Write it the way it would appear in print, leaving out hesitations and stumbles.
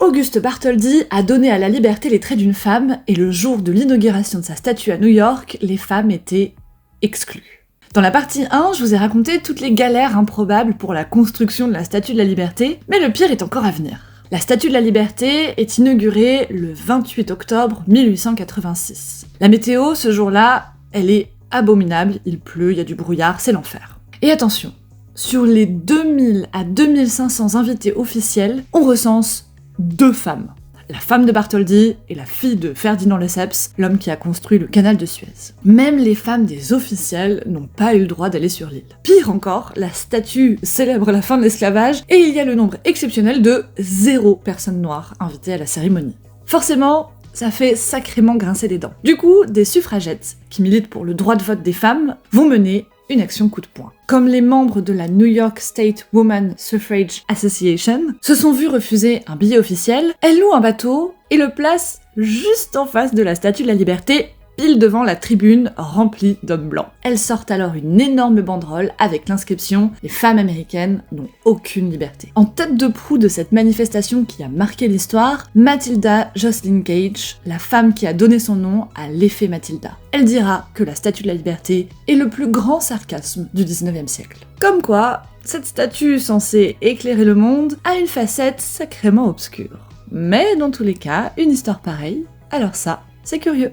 Auguste Bartholdi a donné à la liberté les traits d'une femme, et le jour de l'inauguration de sa statue à New York, les femmes étaient exclues. Dans la partie 1, je vous ai raconté toutes les galères improbables pour la construction de la Statue de la Liberté, mais le pire est encore à venir. La Statue de la Liberté est inaugurée le 28 octobre 1886. La météo, ce jour-là, elle est abominable, il pleut, il y a du brouillard, c'est l'enfer. Et attention, sur les 2000 à 2500 invités officiels, on recense 2 femmes. La femme de Bartholdi et la fille de Ferdinand Lesseps, l'homme qui a construit le canal de Suez. Même les femmes des officiels n'ont pas eu le droit d'aller sur l'île. Pire encore, la statue célèbre la fin de l'esclavage et il y a le nombre exceptionnel de 0 personnes noires invitées à la cérémonie. Forcément, ça fait sacrément grincer des dents. Du coup, des suffragettes, qui militent pour le droit de vote des femmes, vont mener une action coup de poing. Comme les membres de la New York State Woman Suffrage Association se sont vus refuser un billet officiel, elles louent un bateau et le placent juste en face de la Statue de la Liberté, pile devant la tribune remplie d'hommes blancs. Elles sortent alors une énorme banderole avec l'inscription « Les femmes américaines n'ont aucune liberté ». En tête de proue de cette manifestation qui a marqué l'histoire, Matilda Joslyn Gage, la femme qui a donné son nom à l'effet Matilda. Elle dira que la Statue de la Liberté est le plus grand sarcasme du 19e siècle. Comme quoi, cette statue censée éclairer le monde a une facette sacrément obscure. Mais dans tous les cas, une histoire pareille, alors ça, c'est curieux.